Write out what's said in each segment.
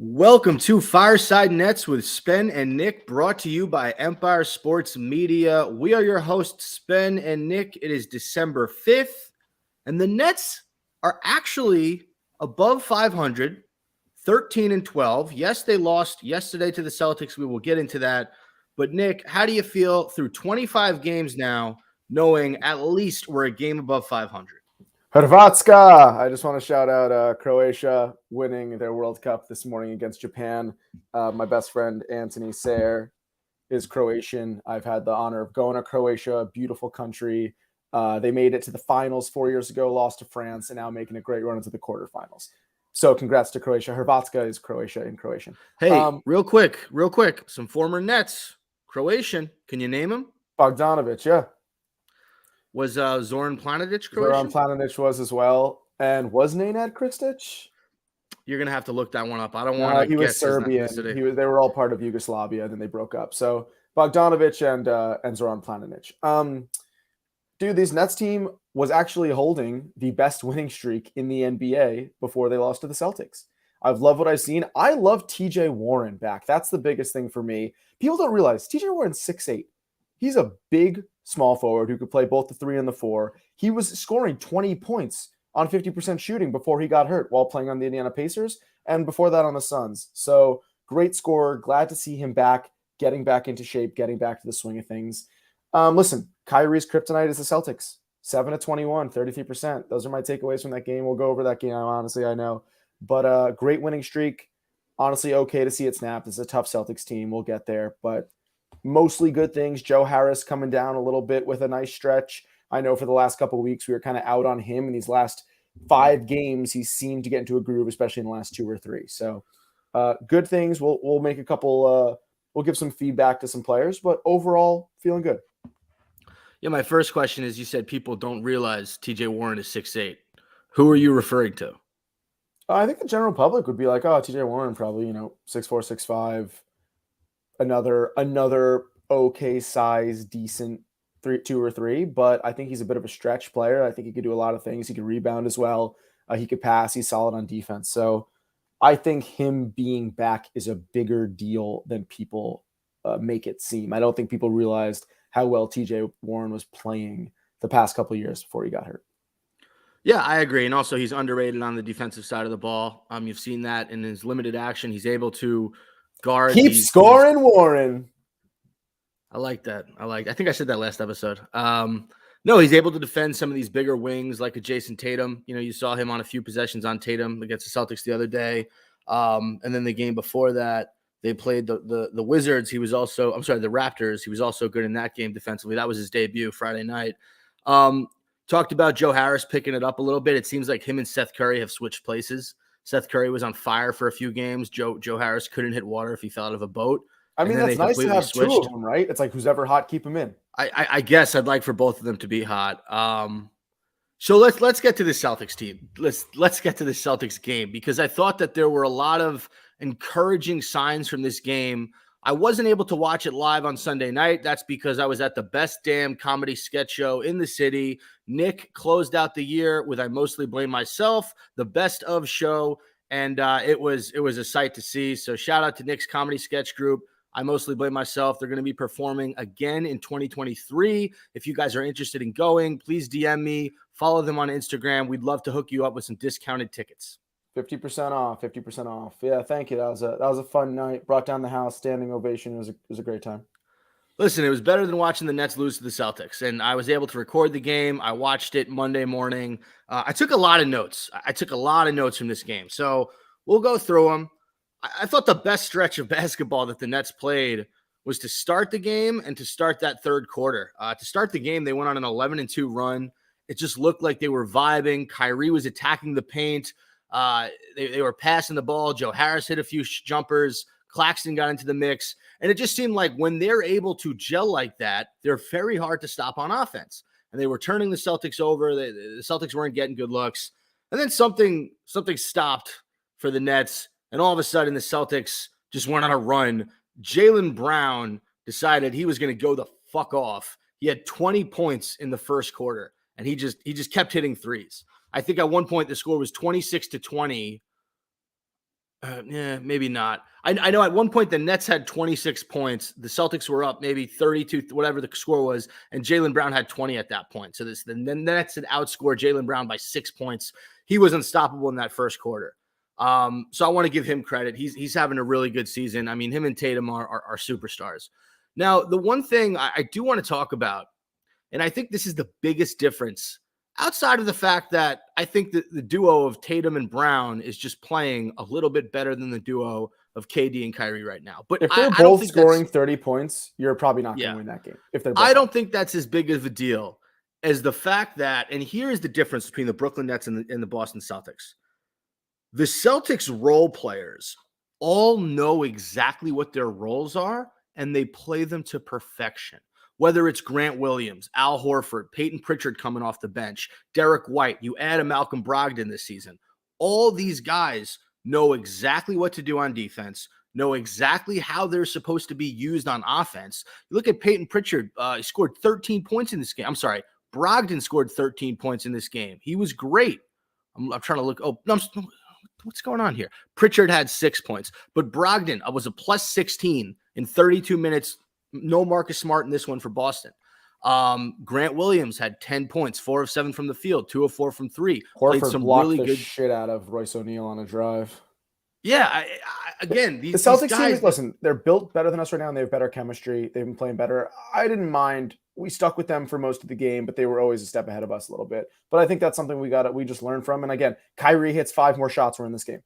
Welcome to Fireside Nets with Spen and Nick, brought to you by Empire Sports Media. We are your hosts, Spen and Nick. It is December 5th, and the Nets are actually above 500, 13-12. Yes, they lost yesterday to the Celtics. We will get into that. But, Nick, how do you feel through 25 games now, knowing at least we're a game above 500? Hrvatska! I just want to shout out Croatia winning their World Cup this morning against Japan. My best friend, Anthony Sayre, is Croatian. I've had the honor of going to Croatia, a beautiful country. They made it to the finals 4 years ago, lost to France, and now making a great run into the quarterfinals. So congrats to Croatia. Hrvatska is Croatia in Croatian. Hey, real quick, some former Nets, Croatian. Can you name him? Bogdanovic, yeah. Was Zoran Planinic Croatian? Zoran Planinic was as well. And was Nenad Kristic? You're going to have to look that one up. I don't want to guess. He was Serbian. They were all part of Yugoslavia, and then they broke up. So Bogdanovic and Zoran Planinic. Dude, this Nets team was actually holding the best winning streak in the NBA before they lost to the Celtics. I've loved what I've seen. I love TJ Warren back. That's the biggest thing for me. People don't realize TJ Warren's 6'8". He's a big small forward who could play both the 3 and the 4. He was scoring 20 points on 50% shooting before he got hurt while playing on the Indiana Pacers, and before that on the Suns. So great scorer. Glad to see him back, getting back into shape, getting back to the swing of things. Listen, Kyrie's kryptonite is the Celtics. 7-21, 33%. Those are my takeaways from that game. We'll go over that game, honestly, I know. But great winning streak. Honestly, okay to see it snapped. It's a tough Celtics team. We'll get there, but mostly good things. Joe Harris coming down a little bit with a nice stretch. I know for the last couple of weeks, we were kind of out on him. In these last 5 games, he seemed to get into a groove, especially in the last 2 or 3. So good things. We'll make a couple, we'll give some feedback to some players, but overall feeling good. Yeah, my first question is, you said people don't realize TJ Warren is 6'8". Who are you referring to? I think the general public would be like, oh, TJ Warren probably, 6'4", 6'5", another okay size, decent 2 or 3, but I think he's a bit of a stretch player. I think he could do a lot of things. He could rebound as well. He could pass. He's solid on defense. So I think him being back is a bigger deal than people make it seem. I don't think people realized how well TJ Warren was playing the past couple of years before he got hurt. Yeah, I agree. And also he's underrated on the defensive side of the ball. You've seen that in his limited action. He's able to guard. Keep scoring, Warren. I like that. I think I said that last episode. No, he's able to defend some of these bigger wings like a Jason Tatum. You saw him on a few possessions on Tatum against the Celtics the other day. And then the game before that, they played the Wizards. The Raptors. He was also good in that game defensively. That was his debut Friday night. Talked about Joe Harris picking it up a little bit. It seems like him and Seth Curry have switched places. Seth Curry was on fire for a few games. Joe Harris couldn't hit water if he fell out of a boat. I mean, that's nice to have switched. 2 of them, right? It's like who's ever hot, keep him in. I guess I'd like for both of them to be hot. So let's get to the Celtics team. Let's get to the Celtics game, because I thought that there were a lot of encouraging signs from this game. I wasn't able to watch it live on Sunday night. That's because I was at the best damn comedy sketch show in the city. Nick closed out the year with I Mostly Blame Myself, the best of show, and it was a sight to see. So shout out to Nick's comedy sketch group. I Mostly Blame Myself. They're going to be performing again in 2023. If you guys are interested in going, please DM me. Follow them on Instagram. We'd love to hook you up with some discounted tickets. 50% off, 50% off. Yeah, thank you. That was a fun night. Brought down the house, standing ovation. It was a great time. Listen, it was better than watching the Nets lose to the Celtics, and I was able to record the game. I watched it Monday morning. I took a lot of notes. From this game, so we'll go through them. I thought the best stretch of basketball that the Nets played was to start the game and to start that third quarter. To start the game, they went on an 11-2 run. It just looked like they were vibing. Kyrie was attacking the paint. They were passing the ball. Joe Harris hit a few jumpers. Claxton got into the mix. And it just seemed like when they're able to gel like that, they're very hard to stop on offense. And they were turning the Celtics over. The Celtics weren't getting good looks. And then something stopped for the Nets. And all of a sudden, the Celtics just went on a run. Jaylen Brown decided he was going to go the fuck off. He had 20 points in the first quarter, and he just kept hitting threes. I think at one point the score was 26-20 Yeah, maybe not. I know at one point the Nets had 26 points. The Celtics were up maybe 32, whatever the score was, and Jaylen Brown had 20 at that point. So the Nets had outscored Jaylen Brown by 6 points. He was unstoppable in that first quarter. So I want to give him credit. He's having a really good season. I mean, him and Tatum are superstars. Now, the one thing I do want to talk about, and I think this is the biggest difference outside of the fact that I think that the duo of Tatum and Brown is just playing a little bit better than the duo of KD and Kyrie right now. But if they're both scoring 30 points, you're probably not going to win that game. If they're both I don't think that's as big of a deal as the fact that, and here's the difference between the Brooklyn Nets and the Boston Celtics. The Celtics role players all know exactly what their roles are, and they play them to perfection. Whether it's Grant Williams, Al Horford, Peyton Pritchard coming off the bench, Derek White, you add a Malcolm Brogdon this season. All these guys know exactly what to do on defense, know exactly how they're supposed to be used on offense. You look at Peyton Pritchard, he scored 13 points in this game. I'm sorry, Brogdon scored 13 points in this game. He was great. I'm trying to look. Oh, no, what's going on here? Pritchard had 6 points, but Brogdon was a plus 16 in 32 minutes. No Marcus Smart in this one for Boston. Grant Williams had 10 points, 4 of 7 from the field, 2 of 4 from 3. Horford blocked really good shit out of Royce O'Neal on a drive. Yeah, again, the Celtics team is, listen, they're built better than us right now, and they have better chemistry. They've been playing better. I didn't mind. We stuck with them for most of the game, but they were always a step ahead of us a little bit. But I think that's something we just learned from. And again, Kyrie hits 5 more shots. We're in this game.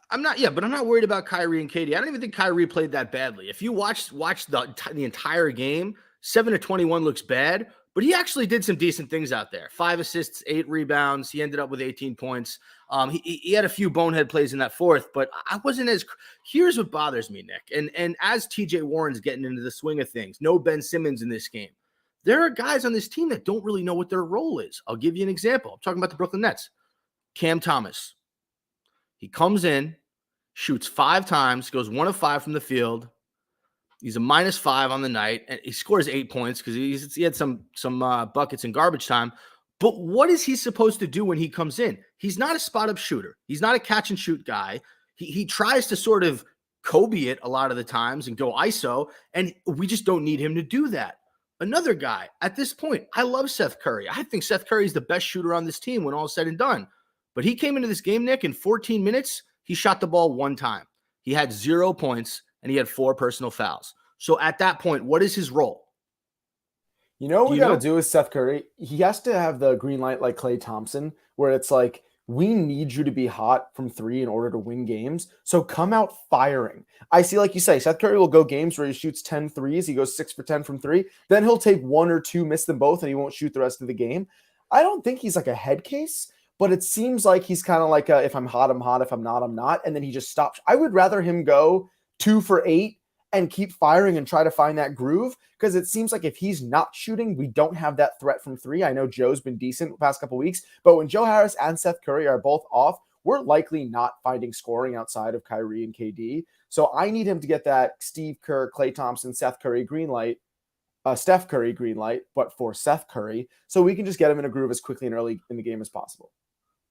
I'm not worried about Kyrie and KD. I don't even think Kyrie played that badly. If you watch the entire game, 7 of 21 looks bad, but he actually did some decent things out there. 5 assists, 8 rebounds. He ended up with 18 points. He had a few bonehead plays in that fourth, but I wasn't as. Here's what bothers me, Nick. And as TJ Warren's getting into the swing of things, no Ben Simmons in this game. There are guys on this team that don't really know what their role is. I'll give you an example. I'm talking about the Brooklyn Nets. Cam Thomas. He comes in, shoots 5 times, goes 1 of 5 from the field. He's a -5 on the night, and he scores 8 points because he had some buckets in garbage time. But what is he supposed to do when he comes in? He's not a spot-up shooter. He's not a catch-and-shoot guy. He tries to sort of Kobe it a lot of the times and go ISO, and we just don't need him to do that. Another guy, at this point, I love Seth Curry. I think Seth Curry is the best shooter on this team when all is said and done. But he came into this game, Nick, in 14 minutes, he shot the ball 1 time. He had 0 points, and he had 4 personal fouls. So at that point, what is his role? You know what we got to do with Seth Curry? He has to have the green light like Klay Thompson, where it's like, we need you to be hot from 3 in order to win games. So come out firing. I see, like you say, Seth Curry will go games where he shoots 10 threes. He goes 6 for 10 from 3. Then he'll take 1 or 2, miss them both, and he won't shoot the rest of the game. I don't think he's like a head case, but it seems like he's kind of like a, if I'm hot, I'm hot. If I'm not, I'm not. And then he just stops. I would rather him go 2 for 8 and keep firing and try to find that groove, because it seems like if he's not shooting, we don't have that threat from 3. I know Joe's been decent the past couple of weeks, but when Joe Harris and Seth Curry are both off, we're likely not finding scoring outside of Kyrie and KD. So I need him to get that Steve Kerr, Klay Thompson, Seth Curry green light, Steph Curry green light, but for Seth Curry, so we can just get him in a groove as quickly and early in the game as possible.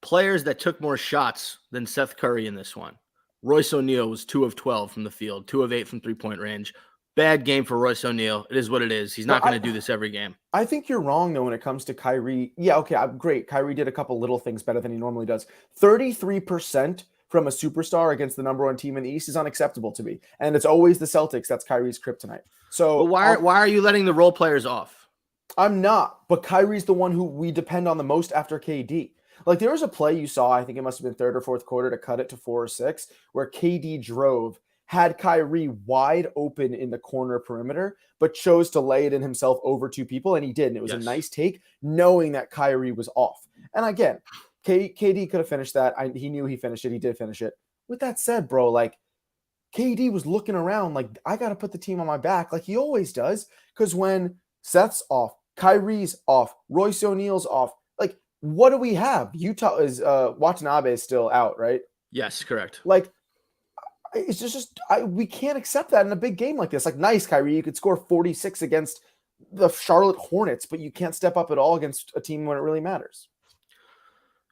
Players that took more shots than Seth Curry in this one. Royce O'Neal was 2 of 12 from the field, 2 of 8 from 3-point range. Bad game for Royce O'Neal. It is what it is. He's not going to do this every game. I think you're wrong, though, when it comes to Kyrie. Yeah, okay, great. Kyrie did a couple little things better than he normally does. 33% from a superstar against the number 1 team in the East is unacceptable to me. And it's always the Celtics. That's Kyrie's kryptonite. So but why are you letting the role players off? I'm not. But Kyrie's the one who we depend on the most after KD. Like, there was a play you saw, I think it must have been 3rd or 4th quarter to cut it to 4 or 6, where KD drove, had Kyrie wide open in the corner perimeter, but chose to lay it in himself over 2 people, and he did. And it was a nice take, knowing that Kyrie was off. And again, KD could have finished that. He knew he finished it. He did finish it. With that said, bro, like, KD was looking around like, I got to put the team on my back, like he always does, because when Seth's off, Kyrie's off, Royce O'Neal's off, like, what do we have? Utah is Watanabe is still out, right? Yes, correct. Like, it's just we can't accept that in a big game like this. Like, nice, Kyrie, you could score 46 against the Charlotte Hornets, but you can't step up at all against a team when it really matters.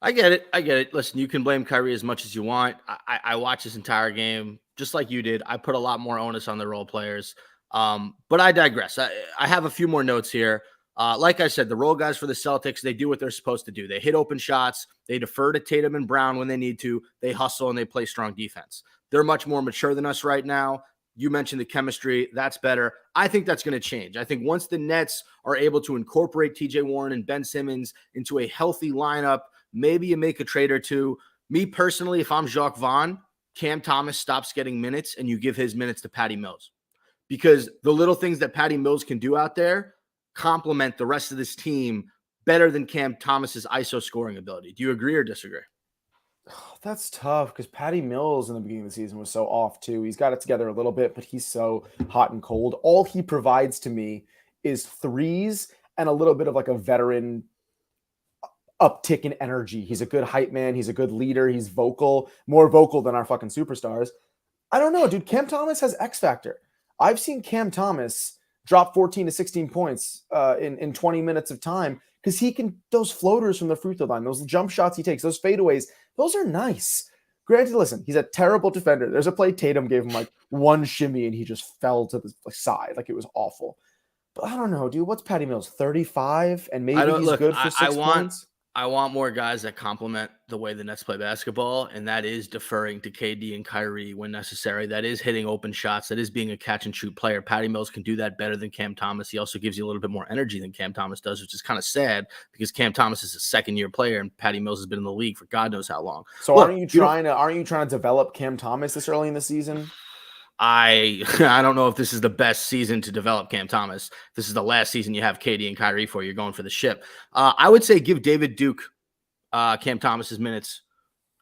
I get it. I get it. Listen, you can blame Kyrie as much as you want. I watched this entire game just like you did. I put a lot more onus on the role players. But I digress. I have a few more notes here. Like I said, the role guys for the Celtics, they do what they're supposed to do. They hit open shots. They defer to Tatum and Brown when they need to. They hustle and they play strong defense. They're much more mature than us right now. You mentioned the chemistry. That's better. I think that's going to change. I think once the Nets are able to incorporate TJ Warren and Ben Simmons into a healthy lineup, maybe you make a trade or two. Me personally, if I'm Jacques Vaughn, Cam Thomas stops getting minutes and you give his minutes to Patty Mills. Because the little things that Patty Mills can do out there complement the rest of this team better than Cam Thomas's ISO scoring ability. Do you agree or disagree? That's tough because Patty Mills in the beginning of the season was so off too. He's got it together a little bit, but he's so hot and cold. All he provides to me is threes and a little bit of like a veteran uptick in energy. He's a good hype man. He's a good leader. He's vocal, more vocal than our fucking superstars. I don't know, dude. Cam Thomas has X factor. I've seen Cam Thomas drop 14 to 16 points in 20 minutes of time because he can, those floaters from the free throw line, those jump shots he takes, those fadeaways, those are nice. Granted, listen, he's a terrible defender. There's a play Tatum gave him like one shimmy and he just fell to the side. Like it was awful. But I don't know, dude. What's Patty Mills? 35? And maybe he's good for 6 points? I want more guys that complement the way the Nets play basketball, and that is deferring to KD and Kyrie when necessary. That is hitting open shots. That is being a catch-and-shoot player. Patty Mills can do that better than Cam Thomas. He also gives you a little bit more energy than Cam Thomas does, which is kind of sad because Cam Thomas is a second-year player, and Patty Mills has been in the league for God knows how long. So look, aren't you trying to develop Cam Thomas this early in the season? I don't know if this is the best season to develop Cam Thomas. This is the last season you have KD and Kyrie for. You're going for the ship. I would say give David Duke Cam Thomas's minutes.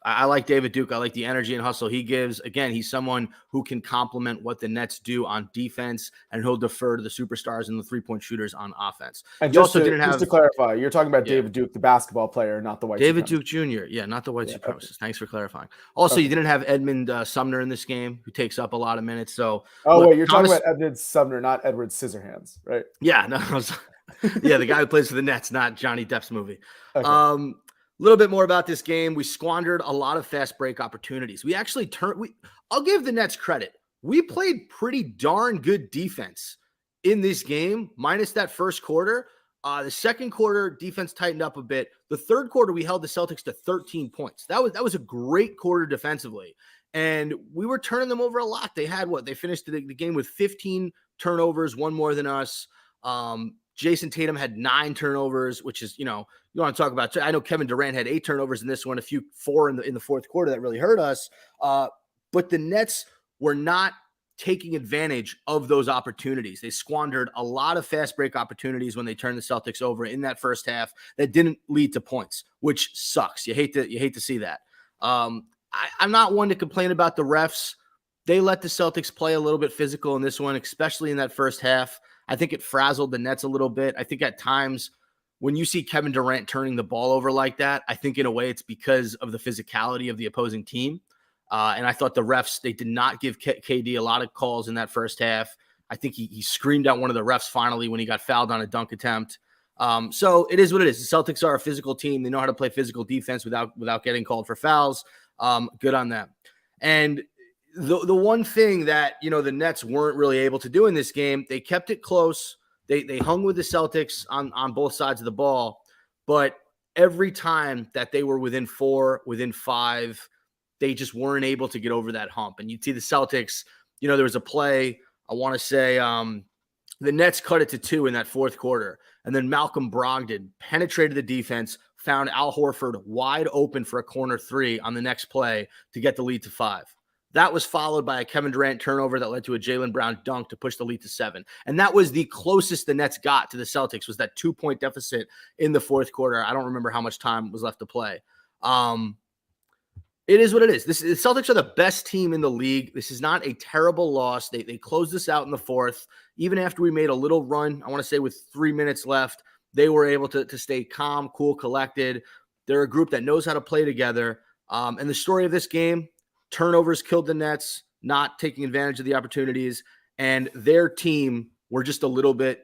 I like David Duke. I like the energy and hustle he gives. Again, he's someone who can complement what the Nets do on defense, and he'll defer to the superstars and the three-point shooters on offense. And just to clarify, you're talking about David Duke, the basketball player, not the white David supremacist. Duke Jr. Yeah, not the white supremacist. Okay. Thanks for clarifying. Also, you didn't have Edmund Sumner in this game, who takes up a lot of minutes. So, wait, you're talking about Edmund Sumner, not Edward Scissorhands, right? Yeah, no, the guy who plays for the Nets, not Johnny Depp's movie. Okay. A little bit more about this game. We squandered a lot of fast break opportunities. We actually I'll give the Nets credit. We played pretty darn good defense in this game, minus that first quarter. The second quarter, defense tightened up a bit. The third quarter, we held the Celtics to 13 points. That was a great quarter defensively. And we were turning them over a lot. They had They finished the game with 15 turnovers, one more than us. Jason Tatum had 9 turnovers, which is, you want to talk about. I know Kevin Durant had 8 turnovers in this one, 4 in the fourth quarter that really hurt us. But the Nets were not taking advantage of those opportunities. They squandered a lot of fast break opportunities when they turned the Celtics over in that first half that didn't lead to points, which sucks. You hate to see that. I'm not one to complain about the refs. They let the Celtics play a little bit physical in this one, especially in that first half. I think it frazzled the Nets a little bit. I think at times when you see Kevin Durant turning the ball over like that, I think in a way it's because of the physicality of the opposing team. And I thought the refs, they did not give KD a lot of calls in that first half. I think he screamed at one of the refs finally when he got fouled on a dunk attempt. So it is what it is. The Celtics are a physical team. They know how to play physical defense without getting called for fouls. Good on them. And the one thing that, the Nets weren't really able to do in this game, they kept it close. They hung with the Celtics on both sides of the ball. But every time that they were within 4, within 5, they just weren't able to get over that hump. And you'd see the Celtics, there was a play, I want to say the Nets cut it to 2 in that fourth quarter. And then Malcolm Brogdon penetrated the defense, found Al Horford wide open for a corner 3 on the next play to get the lead to 5. That was followed by a Kevin Durant turnover that led to a Jaylen Brown dunk to push the lead to 7. And that was the closest the Nets got to the Celtics, was that 2-point deficit in the fourth quarter. I don't remember how much time was left to play. It is what it is. The Celtics are the best team in the league. This is not a terrible loss. They closed this out in the fourth. Even after we made a little run, I want to say with 3 minutes left, they were able to stay calm, cool, collected. They're a group that knows how to play together. And the story of this game, turnovers killed the Nets, not taking advantage of the opportunities, and their team were just a little bit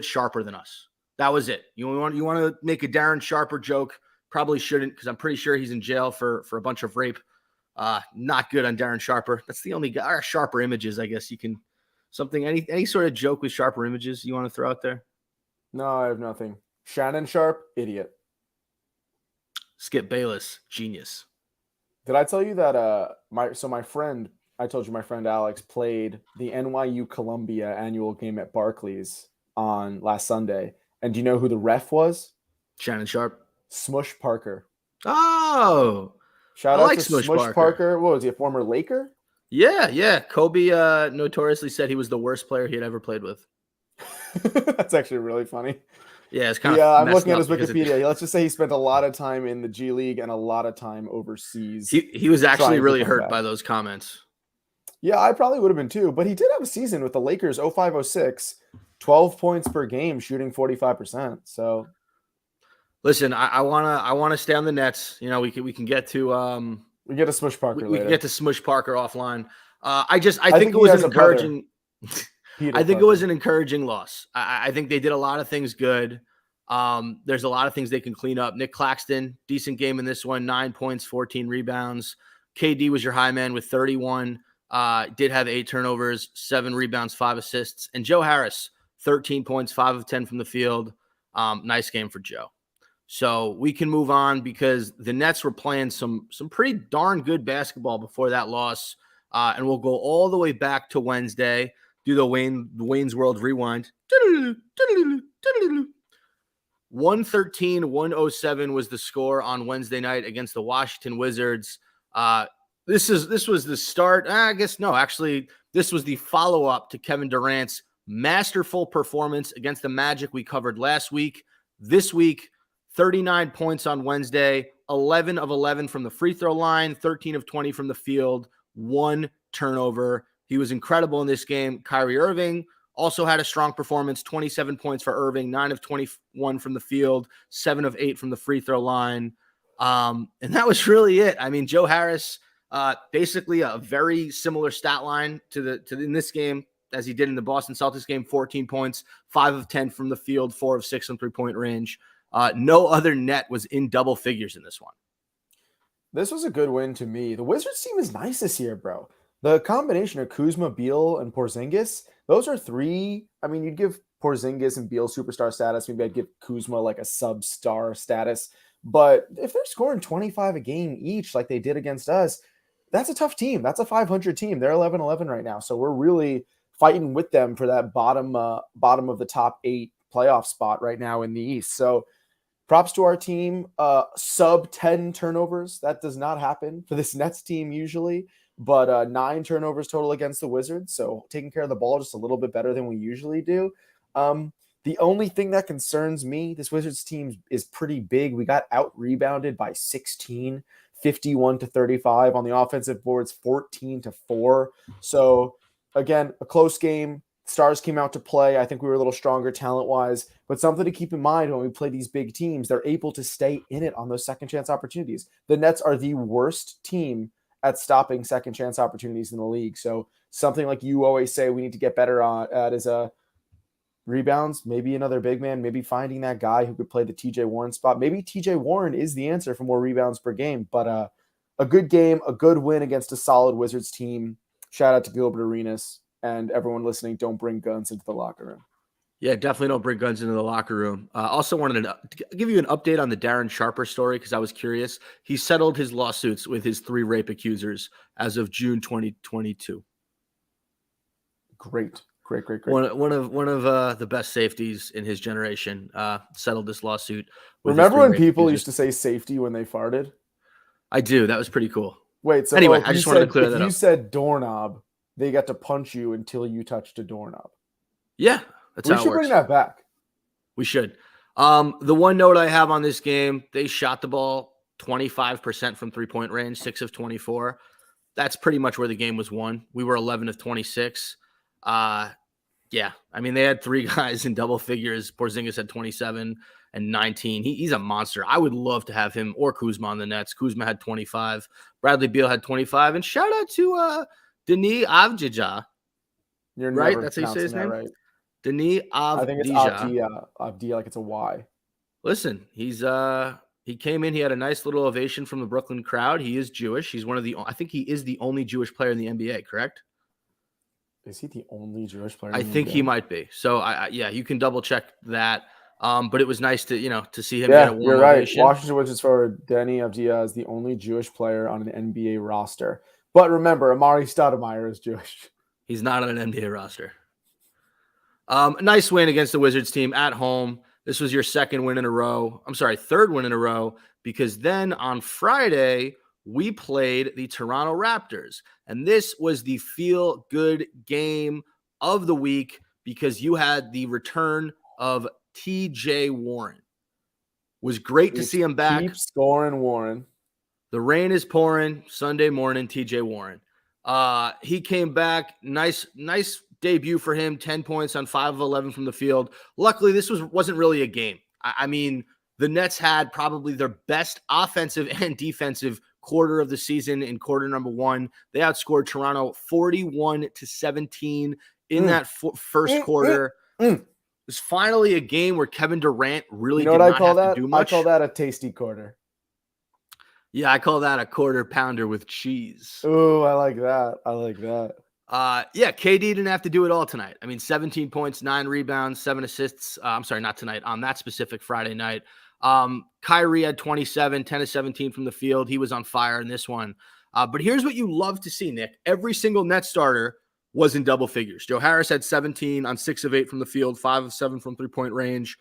sharper than us. That was it. You want to make a Darren Sharper joke, Probably shouldn't, because I'm pretty sure he's in jail for a bunch of rape. Not good on Darren Sharper. That's the only guy. Or Sharper Images, I guess you can. Any sort of joke with Sharper Images you want to throw out there? No, I have nothing. Shannon Sharp, idiot. Skip Bayless, genius. Did I tell you that my friend, I told you my friend Alex played the NYU Columbia annual game at Barclays on last Sunday. And do you know who the ref was? Shannon Sharp. Smush Parker. Oh, Shout I out like to Smush Parker. What was he, a former Laker? Yeah. Kobe notoriously said he was the worst player he had ever played with. That's actually really funny. Yeah, it's kind of. Yeah, I'm looking at his Wikipedia. Let's just say he spent a lot of time in the G League and a lot of time overseas. He was actually really hurt by those comments. Yeah, I probably would have been too. But he did have a season with the Lakers 05-06, 12 points per game, shooting 45%. So, listen, I wanna stay on the Nets. You know, we can get to we get to Smush Parker. We later. can get to Smush Parker offline. I think it was an encouraging. I think it was an encouraging loss. I think they did a lot of things good. There's a lot of things they can clean up. Nick Claxton, decent game in this one, 9 points, 14 rebounds. KD was your high man with 31. Did have 8 turnovers, 7 rebounds, 5 assists. And Joe Harris, 13 points, 5 of 10 from the field. Nice game for Joe. So we can move on because the Nets were playing some pretty darn good basketball before that loss. And we'll go all the way back to Wednesday. Do the Wayne's World rewind. 113-107 was the score on Wednesday night against the Washington Wizards. This was the start. I guess no, actually, this was the follow-up to Kevin Durant's masterful performance against the Magic we covered last week. This week, 39 points on Wednesday, 11 of 11 from the free throw line, 13 of 20 from the field, 1 turnover. He was incredible in this game. Kyrie Irving also had a strong performance, 27 points for Irving, 9 of 21 from the field, 7 of 8 from the free throw line. And that was really it. I mean, Joe Harris, basically a very similar stat line to in this game as he did in the Boston Celtics game, 14 points, 5 of 10 from the field, 4 of 6 from three-point range. No other net was in double figures in this one. This was a good win to me. The Wizards team is nice this year, bro. The combination of Kuzma, Beal, and Porzingis, those are 3. I mean, you'd give Porzingis and Beal superstar status. Maybe I'd give Kuzma like a sub-star status. But if they're scoring 25 a game each like they did against us, that's a tough team. That's a 500 team. They're 11-11 right now. So we're really fighting with them for that bottom of the top 8 playoff spot right now in the East. So props to our team. Sub 10 turnovers. That does not happen for this Nets team usually. But 9 turnovers total against the Wizards. So taking care of the ball just a little bit better than we usually do. The only thing that concerns me, this Wizards team is pretty big. We got out-rebounded by 16, 51-35 on the offensive boards, 14-4. So, again, a close game. Stars came out to play. I think we were a little stronger talent-wise. But something to keep in mind when we play these big teams, they're able to stay in it on those second-chance opportunities. The Nets are the worst team at stopping second-chance opportunities in the league. So something like you always say we need to get better at is rebounds, maybe another big man, maybe finding that guy who could play the TJ Warren spot. Maybe TJ Warren is the answer for more rebounds per game. But a good game, a good win against a solid Wizards team. Shout out to Gilbert Arenas and everyone listening. Don't bring guns into the locker room. Yeah, definitely don't bring guns into the locker room. Also wanted to give you an update on the Darren Sharper story because I was curious. He settled his lawsuits with his 3 rape accusers as of June 2022. Great. One of the best safeties in his generation settled this lawsuit. Remember when people used to say safety when they farted? I do. That was pretty cool. Wait, so anyway, I just wanted to clear that up. If you said doorknob, they got to punch you until you touched a doorknob. Yeah. We should bring that back. We should. The one note I have on this game, they shot the ball 25% from three-point range, 6 of 24. That's pretty much where the game was won. We were 11 of 26. Yeah, I mean, they had 3 guys in double figures. Porzingis had 27 and 19. He's a monster. I would love to have him or Kuzma on the Nets. Kuzma had 25. Bradley Beal had 25. And shout out to Denis Avdija. You're right? That's how you say his name? Right. Denis Avdija. I think it's Avdija, like it's a Y. Listen, he's He came in. He had a nice little ovation from the Brooklyn crowd. He is Jewish. I think he is the only Jewish player in the NBA, correct? Is he the only Jewish player? I think he might be. So yeah, you can double check that. But it was nice to see him get a warm you're right. ovation. Washington Wizards forward Deni Avdija is the only Jewish player on an NBA roster. But remember, Amari Stoudemire is Jewish. He's not on an NBA roster. Nice win against the Wizards team at home. This was your third win in a row, because then on Friday, we played the Toronto Raptors. And this was the feel-good game of the week because you had the return of TJ Warren. It was great to see him back. Keep scoring, Warren. The rain is pouring Sunday morning, TJ Warren. He came back. Nice debut for him. 10 points on 5 of 11 from the field. Luckily, this wasn't really a game. I mean, the Nets had probably their best offensive and defensive quarter of the season in quarter number 1. They outscored Toronto 41-17 in that first quarter. It was finally a game where Kevin Durant really did not have to do much. I call that a tasty quarter. Yeah, I call that a quarter pounder with cheese. Oh, I like that. Yeah, KD didn't have to do it all tonight. I mean, 17 points, 9 rebounds, 7 assists. I'm sorry, not tonight, on that specific Friday night. Kyrie had 27, 10 of 17 from the field. He was on fire in this one. But here's what you love to see, Nick. Every single net starter was in double figures. Joe Harris had 17 on 6 of 8 from the field, 5 of 7 from three-point range.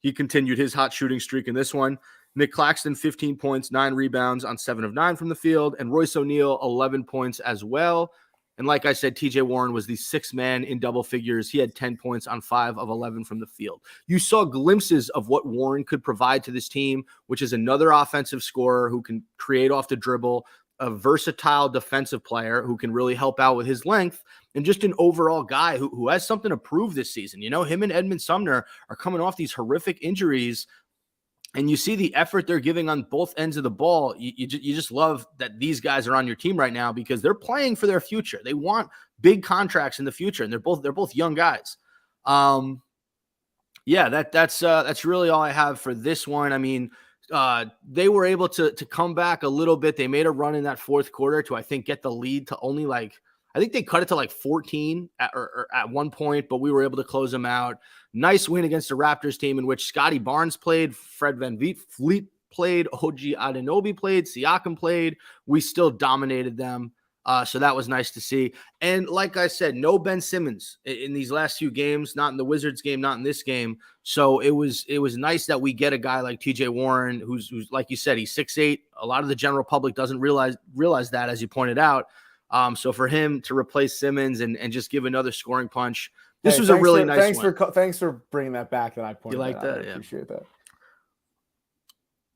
He continued his hot shooting streak in this one. Nick Claxton, 15 points, 9 rebounds on 7 of 9 from the field. And Royce O'Neal, 11 points as well. And like I said, TJ Warren was the 6th man in double figures. He had 10 points on 5 of 11 from the field. You saw glimpses of what Warren could provide to this team, which is another offensive scorer who can create off the dribble, a versatile defensive player who can really help out with his length, and just an overall guy who has something to prove this season. You know, him and Edmund Sumner are coming off these horrific injuries, and you see the effort they're giving on both ends of the ball. You just love that these guys are on your team right now because they're playing for their future. They want big contracts in the future, and they're both young guys. Yeah, that's really all I have for this one. I mean, they were able to come back a little bit. They made a run in that fourth quarter to, I think, get the lead to only I think they cut it to 14 at one point, but we were able to close them out. Nice win against the Raptors team in which Scotty Barnes played, Fred VanVleet played, OG Anunoby played, Siakam played. We still dominated them. So that was nice to see. And like I said, no Ben Simmons in these last few games, not in the Wizards game, not in this game. So it was nice that we get a guy like TJ Warren, who's like you said, he's 6'8". A lot of the general public doesn't realize that, as you pointed out. So for him to replace Simmons and just give another scoring punch, this was a really nice one. Thanks for bringing that back. That I pointed. You like that? I appreciate that.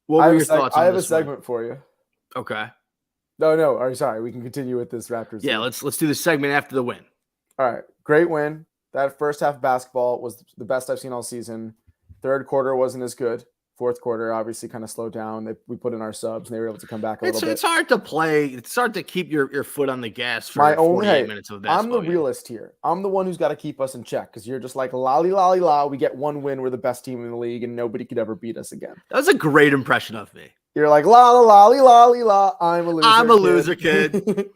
What were your thoughts? I have a segment for you. Okay. No. Sorry. We can continue with this Raptors. Yeah, let's do the segment after the win. All right. Great win. That first half of basketball was the best I've seen all season. Third quarter wasn't as good. Fourth quarter obviously kind of slowed down. We put in our subs, and they were able to come back a little bit. It's hard to play. It's hard to keep your foot on the gas for 48 minutes of basketball. I'm the realist here. I'm the one who's got to keep us in check because you're just like, lolly, lolly, la. We get one win. We're the best team in the league, and nobody could ever beat us again. That was a great impression of me. You're like, lolly, lolly, lolly, la. I'm a loser kid.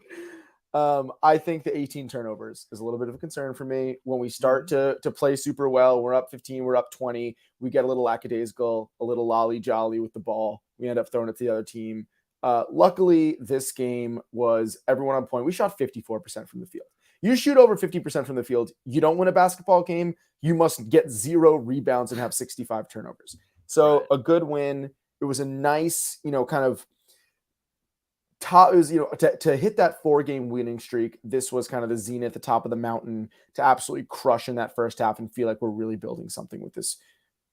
I think the 18 turnovers is a little bit of a concern for me. When we start to play super well, we're up 15, we're up 20. We get a little lackadaisical, a little lolly jolly with the ball. We end up throwing it to the other team. Luckily, this game was everyone on point. We shot 54% from the field. You shoot over 50% from the field, you don't win a basketball game. You must get 0 rebounds and have 65 turnovers. So right. A good win. It was a nice, kind of top. It was, to hit that 4-game winning streak. This was kind of the zenith, the top of the mountain, to absolutely crush in that first half and feel like we're really building something with this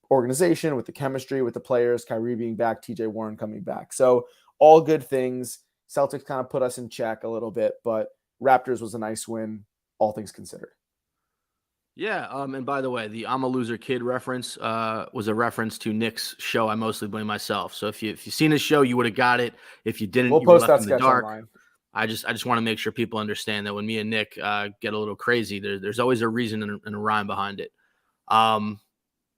organization, with the chemistry, with the players, Kyrie being back, TJ Warren coming back. So all good things. Celtics kind of put us in check a little bit, but Raptors was a nice win, all things considered. Yeah, and by the way, the I'm a loser kid reference was a reference to Nick's show. I mostly blame myself. So if you've seen his show, you would have got it. If you didn't, we'll you were post left that in the dark. Online. I just want to make sure people understand that when me and Nick get a little crazy, there's always a reason and a rhyme behind it.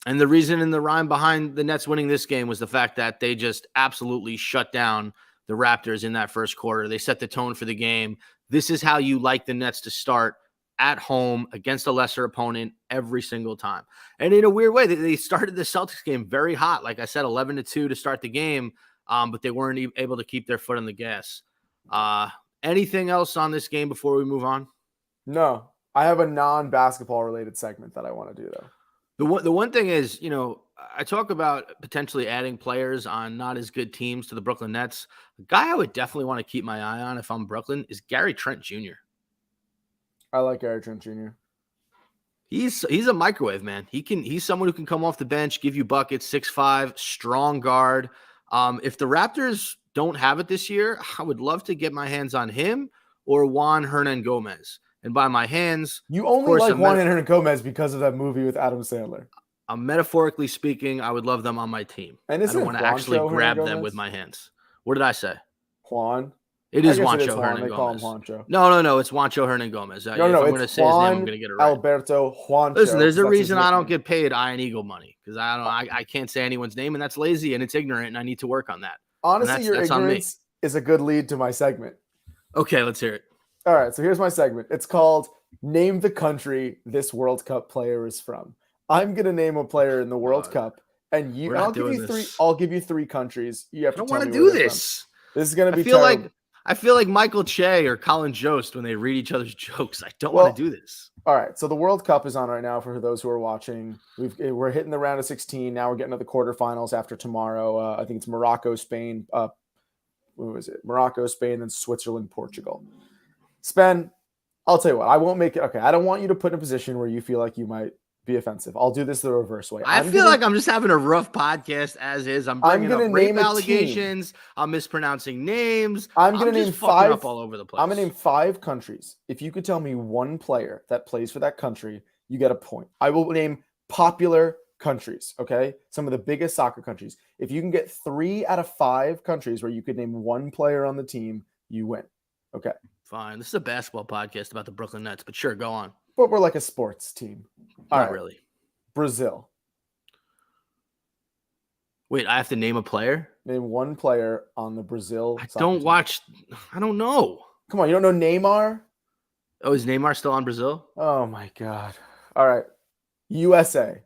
And the reason and the rhyme behind the Nets winning this game was the fact that they just absolutely shut down the Raptors in that first quarter. They set the tone for the game. This is how you like the Nets to start at home against a lesser opponent every single time. And in a weird way, they started the Celtics game very hot. Like I said, 11-2 to start the game, but they weren't able to keep their foot on the gas. Anything else on this game before we move on? No, I have a non-basketball related segment that I want to do, though. The one thing is, I talk about potentially adding players on not as good teams to the Brooklyn Nets. The guy I would definitely want to keep my eye on if I'm Brooklyn is Gary Trent Jr. I like Gary Trent Jr. He's a microwave, man. He's someone who can come off the bench, give you buckets, 6'5", strong guard. If the Raptors don't have it this year, I would love to get my hands on him or Juan Hernan-Gomez. And by my hands, you only like Juan Hernan-Gomez because of that movie with Adam Sandler. Metaphorically speaking, I would love them on my team. And I don't want to actually grab them with my hands. What did I say? Juan. It is Juancho Hernan-Gomez. They call him Juancho. No. It's Juancho Hernan-Gomez. No, I'm going to say his name, I'm going to get it right. Alberto Juancho. Listen, there's a reason I don't get paid Iron Eagle money because I can't say anyone's name, and that's lazy and it's ignorant, and I need to work on that. Honestly, your ignorance is a good lead to my segment. Okay, let's hear it. All right, so here's my segment. It's called Name the Country This World Cup Player Is From. I'm going to name a player in the World Cup, and I'll give you three countries. You have to tell me. I don't want to do this. This is going to be terrible. I feel like Michael Che or Colin Jost when they read each other's jokes. I don't want to do this. All right, so the World Cup is on right now for those who are watching. We're hitting the round of 16. Now we're getting to the quarterfinals after tomorrow. I think it's Morocco, Spain. Who is it? Morocco, Spain, then Switzerland, Portugal. Spen, I'll tell you what. I won't make it. Okay, I don't want you to put in a position where you feel like you might be offensive. I'll do this the reverse way. I feel like I'm just having a rough podcast as is. I'm bringing up rape allegations. I'm mispronouncing names. I'm going to name 5 up all over the place. I'm going to name 5 countries. If you could tell me one player that plays for that country, you get a point. I will name popular countries, okay? Some of the biggest soccer countries. If you can get 3 out of 5 countries where you could name one player on the team, you win. Okay. Fine. This is a basketball podcast about the Brooklyn Nets, but sure, go on. But we're like a sports team. Not really. Brazil. Wait, I have to name a player? Name one player on the Brazil I don't know. Come on, you don't know Neymar? Oh, is Neymar still on Brazil? Oh my God. All right. USA.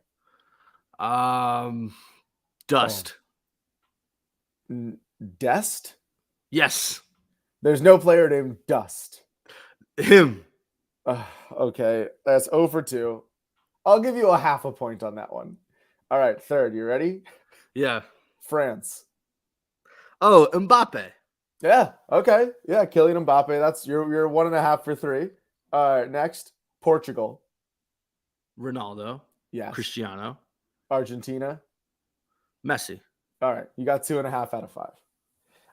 Dust. Dest? Yes. There's no player named Dust. Him. Okay, that's 0 for 2. I'll give you a half a point on that one. All right, third. You ready? Yeah. France. Oh, Mbappe. Yeah. Okay. Yeah, Kylian Mbappe. That's you're 1.5 for 3. All right. Next, Portugal. Ronaldo. Yes. Cristiano. Argentina. Messi. All right. You got 2.5 out of 5.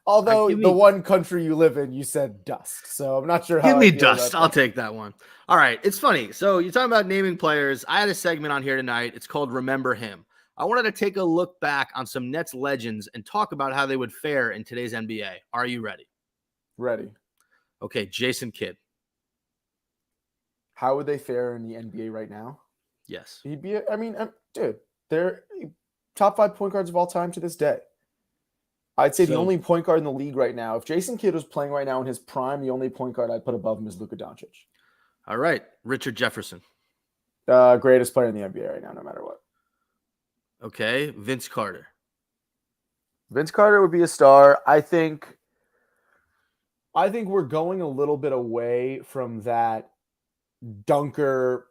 Although the one country you live in, you said dust. So I'm not sure how. Give me dust. I'll take that one. All right. It's funny. So you're talking about naming players. I had a segment on here tonight. It's called Remember Him. I wanted to take a look back on some Nets legends and talk about how they would fare in today's NBA. Are you ready? Ready. Okay. Jason Kidd. How would they fare in the NBA right now? Yes. He'd be, dude, they're top 5 point guards of all time to this day. I'd say the only point guard in the league right now, if Jason Kidd was playing right now in his prime, the only point guard I'd put above him is Luka Doncic. All right. Richard Jefferson. Greatest player in the NBA right now, no matter what. Okay. Vince Carter. Vince Carter would be a star. I think we're going a little bit away from that dunker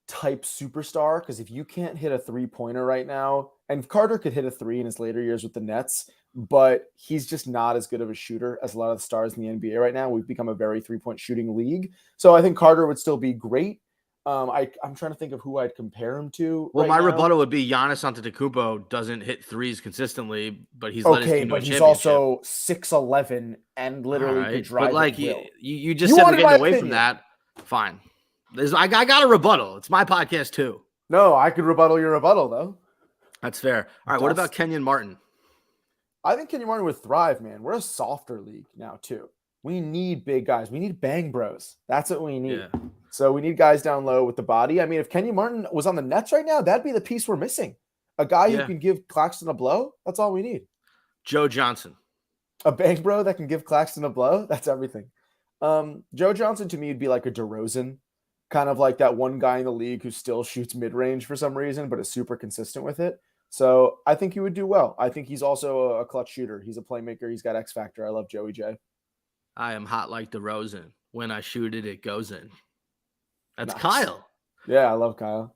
type superstar, because if you can't hit a 3-pointer right now, and Carter could hit a 3 in his later years with the Nets, but he's just not as good of a shooter as a lot of the stars in the NBA right now. We've become a very 3-point shooting league. So I think Carter would still be great. I'm trying to think of who I'd compare him to. Well, my rebuttal would be Giannis Antetokounmpo doesn't hit threes consistently, but he's led his team to a championship. He's also 6'11" and literally could drive. But like you just said we're getting away from that. Fine. I got a rebuttal. It's my podcast too. No, I could rebuttal your rebuttal though. That's fair. All right. What about Kenyon Martin? I think Kenyon Martin would thrive, man. We're a softer league now too. We need big guys. We need bang bros. That's what we need. Yeah. So we need guys down low with the body. I mean, if Kenyon Martin was on the Nets right now, that'd be the piece we're missing. A guy who can give Claxton a blow. That's all we need. Joe Johnson. A bank bro that can give Claxton a blow. That's everything. Joe Johnson to me would be like a DeRozan, kind of like that one guy in the league who still shoots mid-range for some reason, but is super consistent with it. So I think he would do well. I think he's also a clutch shooter. He's a playmaker. He's got X factor. I love Joey J. I am hot like DeRozan. When I shoot it, it goes in. That's Nice. Kyle. Yeah, I love Kyle.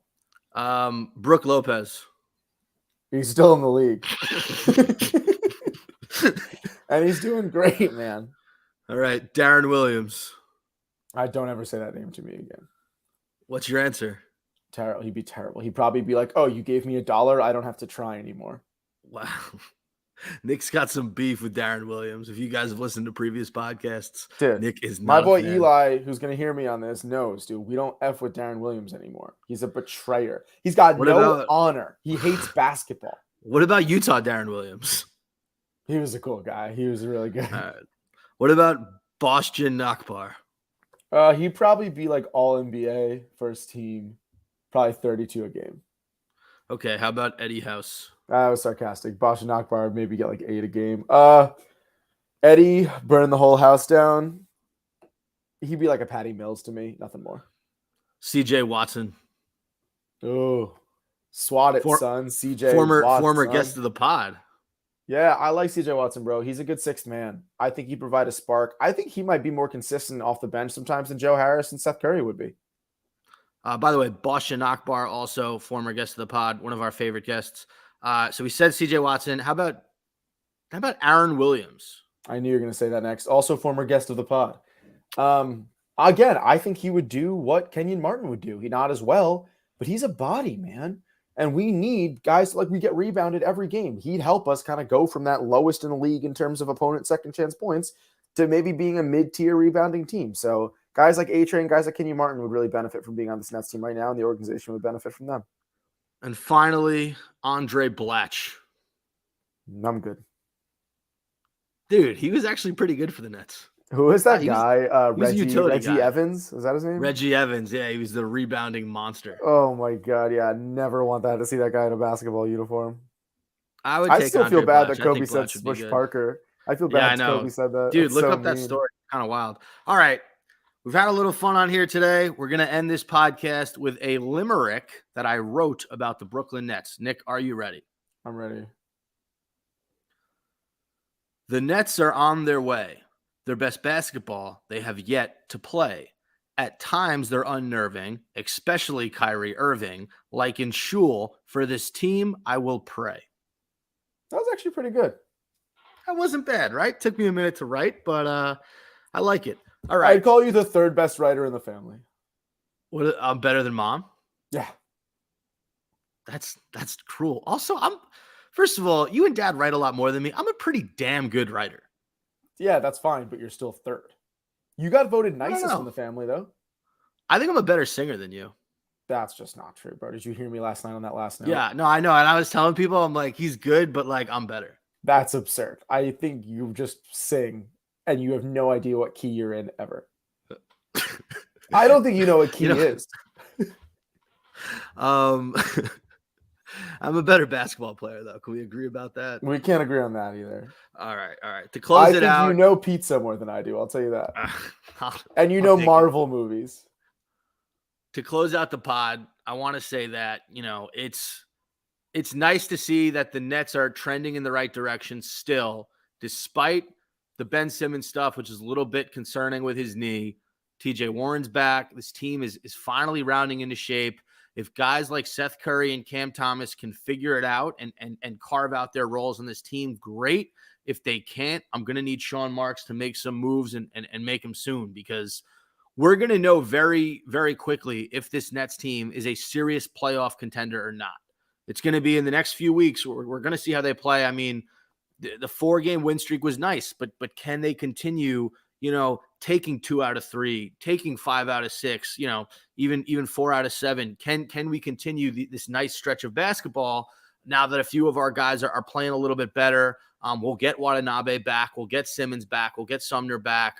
Brook Lopez. He's still in the league. And he's doing great, man. All right, Darren Williams. I don't ever say that name to me again. What's your answer? Terrible. He'd be terrible. He'd probably be like, "Oh, you gave me $1. I don't have to try anymore." Wow. Nick's got some beef with Darren Williams. If you guys have listened to previous podcasts, dude, Nick is not my boy a fan. Eli, who's going to hear me on this, knows, dude, we don't F with Darren Williams anymore. He's a betrayer. He's got honor. He hates basketball. What about Utah Darren Williams? He was a cool guy. He was really good. What about Boston Nakbar? He'd probably be like all NBA, first team, probably 32 a game. Okay, how about Eddie House? I was sarcastic. Boston Nakbar maybe get like 8 a game. Eddie burn the whole house down. He'd be like a Patty Mills to me, nothing more. CJ Watson. Oh, swat it, son. CJ former guest of the pod. Yeah, I like CJ Watson, bro. He's a good sixth man. I think he'd provide a spark. I think he might be more consistent off the bench sometimes than Joe Harris and Seth Curry would be. By the way, Boston Nakbar, also former guest of the pod, one of our favorite guests. So we said CJ Watson. How about Aaron Williams? I knew you were going to say that next. Also former guest of the pod. Again, I think he would do what Kenyon Martin would do. He not as well, but he's a body, man. And we need guys like we get rebounded every game. He'd help us kind of go from that lowest in the league in terms of opponent second chance points to maybe being a mid-tier rebounding team. So guys like A-Train, guys like Kenyon Martin would really benefit from being on this Nets team right now, and the organization would benefit from them. And finally, Andre Blatch. I'm good. Dude, he was actually pretty good for the Nets. Who is that guy? Reggie guy. Evans? Is that his name? Reggie Evans. Yeah, he was the rebounding monster. Oh my God. Yeah, I never want that to see that guy in a basketball uniform. I still feel bad that Kobe said Smush Parker. I feel bad that Kobe said that. Dude, look up that story. Kind of wild. All right. We've had a little fun on here today. We're going to end this podcast with a limerick that I wrote about the Brooklyn Nets. Nick, are you ready? I'm ready. The Nets are on their way. Their best basketball they have yet to play. At times, they're unnerving, especially Kyrie Irving. Like in Shul, for this team, I will pray. That was actually pretty good. That wasn't bad, right? Took me a minute to write, but I like it. All right. I'd call you the third best writer in the family. What? I'm better than Mom? Yeah. That's cruel. Also, first of all, you and Dad write a lot more than me. I'm a pretty damn good writer. Yeah, that's fine, but you're still third. You got voted nicest in the family, though. I think I'm a better singer than you. That's just not true, bro. Did you hear me last night on that last note? Yeah, no, I know. And I was telling people, I'm like, he's good, but like, I'm better. That's absurd. I think you just sing and you have no idea what key you're in ever. I don't think you know what key is. I'm a better basketball player, though. Can we agree about that? We can't agree on that either. All right. To close it out, you know pizza more than I do. I'll tell you that. And you know Marvel movies. To close out the pod, I want to say that it's nice to see that the Nets are trending in the right direction still, despite the Ben Simmons stuff, which is a little bit concerning with his knee. TJ Warren's back. This team is finally rounding into shape. If guys like Seth Curry and Cam Thomas can figure it out and carve out their roles on this team, great. If they can't, I'm going to need Sean Marks to make some moves and make them soon, because we're going to know very, very quickly if this Nets team is a serious playoff contender or not. It's going to be in the next few weeks. We're going to see how they play. I mean, the 4-game win streak was nice, but can they continue, taking 2 out of 3, taking 5 out of 6, even 4 out of 7? Can we continue this nice stretch of basketball now that a few of our guys are playing a little bit better? We'll get Watanabe back. We'll get Simmons back. We'll get Sumner back.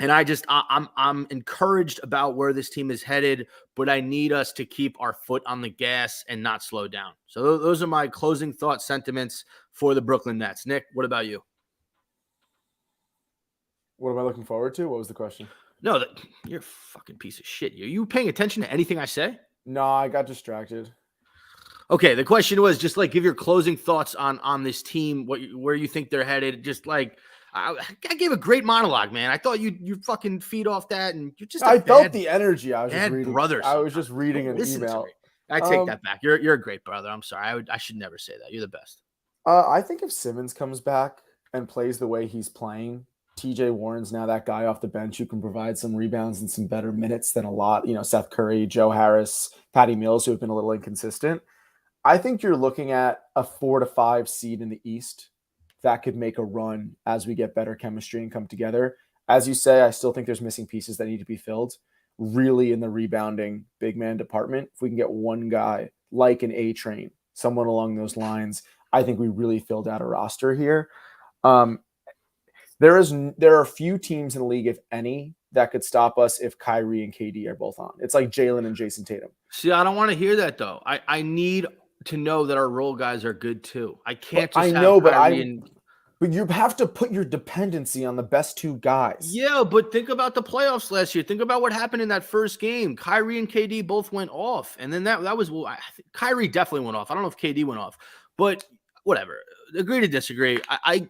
And I'm encouraged about where this team is headed, but I need us to keep our foot on the gas and not slow down. So those are my closing thoughts, sentiments for the Brooklyn Nets. Nick, what about you? What am I looking forward to? What was the question? No, you're a fucking piece of shit. Are you paying attention to anything I say? No, I got distracted. Okay, the question was just like give your closing thoughts on this team, where you think they're headed. Just like I gave a great monologue, man. I thought you fucking feed off that, and you're just. I felt the energy. I was just reading. Brother, I was just reading an email. I take that back. You're a great brother. I'm sorry. I should never say that. You're the best. I think if Simmons comes back and plays the way he's playing, TJ Warren's now that guy off the bench who can provide some rebounds and some better minutes than a lot. Seth Curry, Joe Harris, Patty Mills, who have been a little inconsistent. I think you're looking at a 4 to 5 seed in the East that could make a run as we get better chemistry and come together. As you say, I still think there's missing pieces that need to be filled. Really in the rebounding big man department, if we can get one guy like an A-Train, someone along those lines, I think we really filled out a roster here. There are few teams in the league, if any, that could stop us if Kyrie and KD are both on. It's like Jalen and Jason Tatum. See, I don't want to hear that though. I need to know that our role guys are good too. I can't just but you have to put your dependency on the best two guys. Yeah, but think about the playoffs last year. Think about what happened in that first game. Kyrie and KD both went off, and then that was Kyrie definitely went off. I don't know if KD went off, but whatever. Agree to disagree.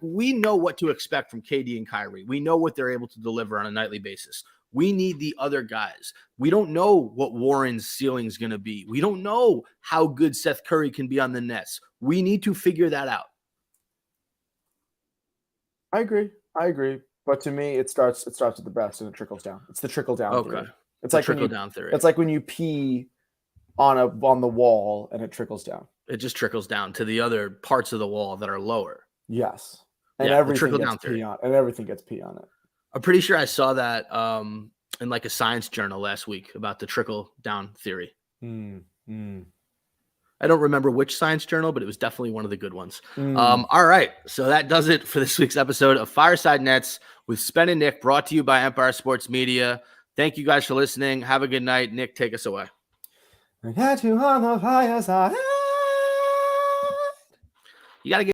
We know what to expect from KD and Kyrie. We know what they're able to deliver on a nightly basis. We need the other guys. We don't know what Warren's ceiling is going to be. We don't know how good Seth Curry can be on the Nets. We need to figure that out. I agree. But to me, it starts with the best and it trickles down. It's the trickle down theory. It's like trickle down theory. It's like when you pee on the wall and it trickles down. It just trickles down to the other parts of the wall that are lower. Yes. And everything gets pee on and everything gets pee on it. I'm pretty sure I saw that in like a science journal last week about the trickle down theory. I don't remember which science journal, but it was definitely one of the good ones. All right. So that does it for this week's episode of Fireside Nets with Spen and Nick, brought to you by Empire Sports Media. Thank you guys for listening. Have a good night. Nick, take us away. I got you on the fireside. You got to get